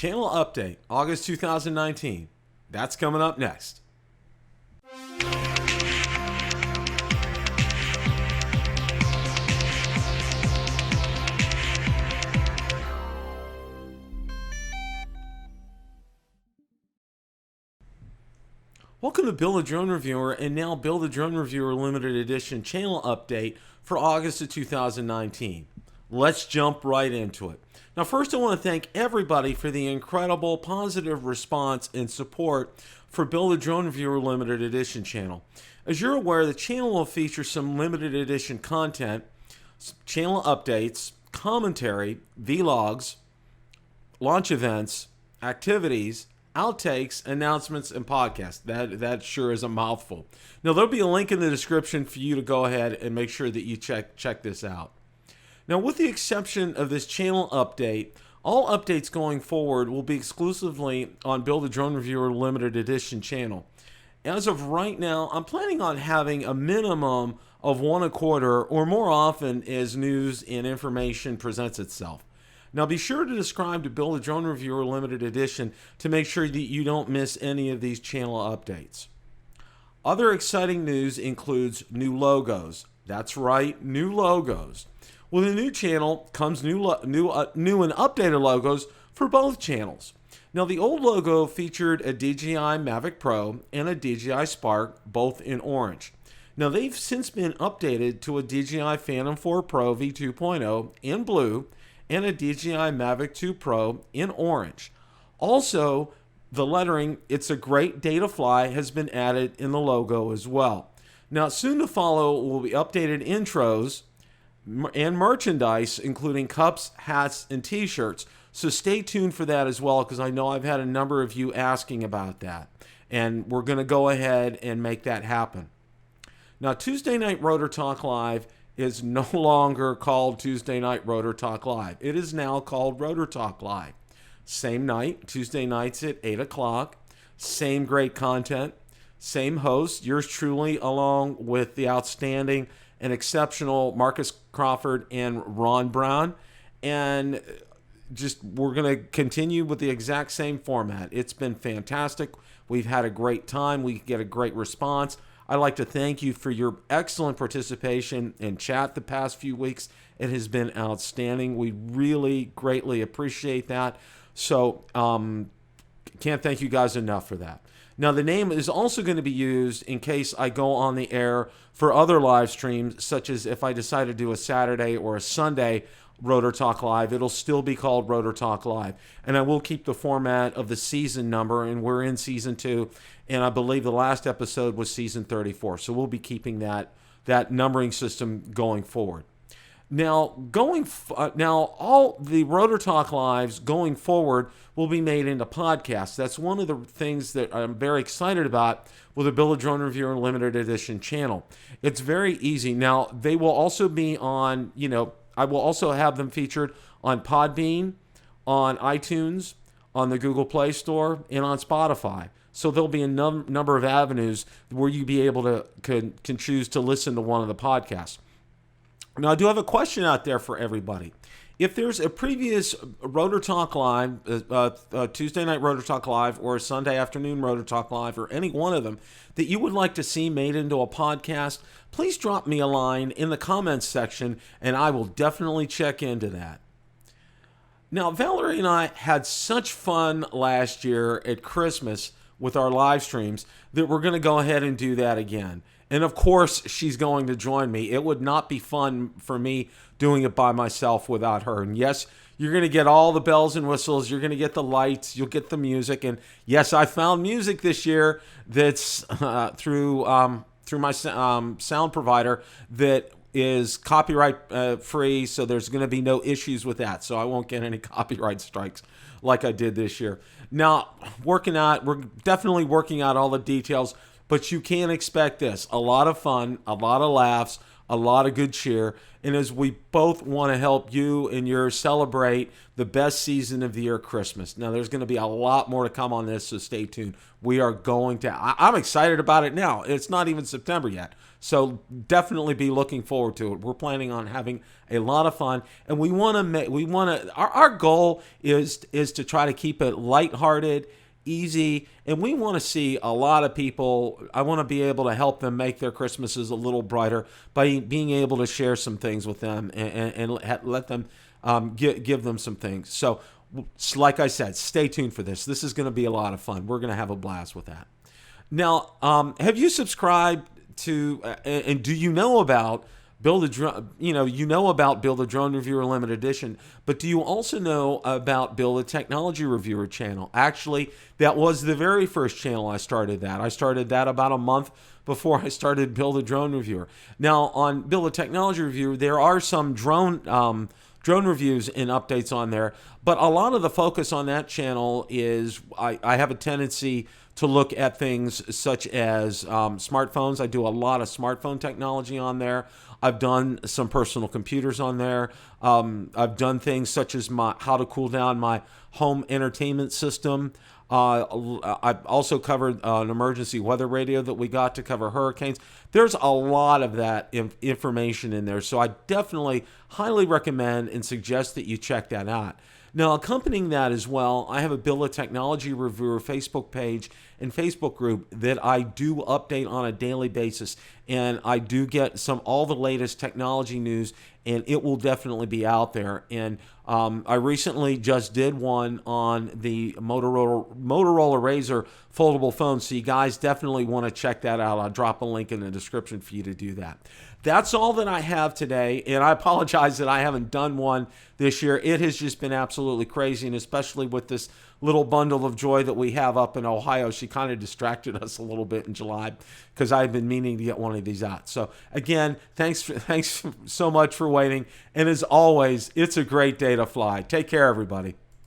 Channel update, August 2019. That's coming up next. Welcome to Build a Drone Reviewer, and now Build a Drone Reviewer Limited Edition channel update for August of 2019. Let's jump right into it. Now, first I want to thank everybody for the incredible positive response and support for Build a Drone Reviewer Limited Edition channel. As you're aware, the channel will feature some limited edition content, channel updates, commentary, vlogs, launch events, activities, outtakes, announcements, and podcasts. That sure is a mouthful. Now, there'll be a link in the description for you to go ahead and make sure that you check this out. Now, with the exception of this channel update, all updates going forward will be exclusively on Build a Drone Reviewer Limited Edition channel. As of right now, I'm planning on having a minimum of one a quarter or more often as news and information presents itself. Now, be sure to subscribe to Build a Drone Reviewer Limited Edition to make sure that you don't miss any of these channel updates. Other exciting news includes new logos. That's right, new logos. With a new channel comes new and updated logos for both channels. Now, the old logo featured a DJI Mavic Pro and a DJI Spark, both in orange. Now, they've since been updated to a DJI Phantom 4 Pro V2.0 in blue and a DJI Mavic 2 Pro in orange. Also, the lettering, "It's a great day to fly," has been added in the logo as well. Now, soon to follow will be updated intros and merchandise, including cups, hats, and t-shirts. So stay tuned for that as well, because I know I've had a number of you asking about that. And we're going to go ahead and make that happen. Now, Tuesday Night Rotor Talk Live is no longer called Tuesday Night Rotor Talk Live. It is now called Rotor Talk Live. Same night, Tuesday nights at 8 o'clock. Same great content. Same host, yours truly, along with the outstanding and exceptional Marcus Crawford and Ron Brown. And we're going to continue with the exact same format. It's been fantastic. We've had a great time. We get a great response. I'd like to thank you for your excellent participation in chat the past few weeks. It has been outstanding. We really greatly appreciate that. So can't thank you guys enough for that. Now, the name is also going to be used in case I go on the air for other live streams, such as if I decide to do a Saturday or a Sunday Rotor Talk Live. It'll still be called Rotor Talk Live. And I will keep the format of the season number, and we're in season 2, and I believe the last episode was season 34. So we'll be keeping that numbering system going forward. Now, all the Rotor Talk Lives going forward will be made into podcasts. That's one of the things that I'm very excited about with the Build a Drone Reviewer Limited Edition channel. It's very easy. Now, they will also be on, I will also have them featured on Podbean, on iTunes, on the Google Play Store, and on Spotify. So there'll be a number of avenues where you'll be able to can choose to listen to one of the podcasts. Now, I do have a question out there for everybody. If there's a previous Rotor Talk Live, Tuesday Night Rotor Talk Live, or a Sunday afternoon Rotor Talk Live, or any one of them that you would like to see made into a podcast, please drop me a line in the comments section, and I will definitely check into that. Now, Valerie and I had such fun last year at Christmas with our live streams that we're going to go ahead and do that again. And of course, she's going to join me. It would not be fun for me doing it by myself without her. And yes, you're going to get all the bells and whistles. You're going to get the lights. You'll get the music. And yes, I found music this year that's through my sound provider that is copyright free. So there's going to be no issues with that. So I won't get any copyright strikes like I did this year. Now, we're definitely working out all the details. But you can expect this. A lot of fun, a lot of laughs, a lot of good cheer. And as we both want to help you and yours celebrate the best season of the year, Christmas. Now, there's going to be a lot more to come on this, so stay tuned. We are going to, I'm excited about it now. It's not even September yet. So definitely be looking forward to it. We're planning on having a lot of fun, and our goal is to try to keep it lighthearted, easy, and we want to see a lot of people. I want to be able to help them make their Christmases a little brighter by being able to share some things with them and let them give them some things. So, like I said, stay tuned for this. This is going to be a lot of fun. We're going to have a blast with that. Now, have you subscribed to and do you know about Build a Drone? You know about Build a Drone Reviewer Limited Edition, but do you also know about Build a Technology Reviewer channel? Actually, that was the very first channel I started that. I started that about a month before I started Build a Drone Reviewer. Now, on Build a Technology Reviewer, there are some drone reviews and updates on there, but a lot of the focus on that channel is I have a tendency to look at things such as smartphones. I do a lot of smartphone technology on there. I've done some personal computers on there. I've done things such as how to cool down my home entertainment system. I've also covered an emergency weather radio that we got to cover hurricanes. There's a lot of that information in there, so I definitely highly recommend and suggest that you check that out. Now, accompanying that as well, I have a Build a Technology Reviewer Facebook page and Facebook group that I do update on a daily basis, and I do get all the latest technology news, and it will definitely be out there. And I recently just did one on the Motorola Razr foldable phone, so you guys definitely want to check that out. I'll drop a link in the description for you to do that. That's all that I have today, and I apologize that I haven't done one this year. It has just been absolutely crazy, and especially with this little bundle of joy that we have up in Ohio, she kind of distracted us a little bit in July because I've been meaning to get one of these out. So again, thanks so much for waiting, and as always, it's a great day to fly. Take care, everybody.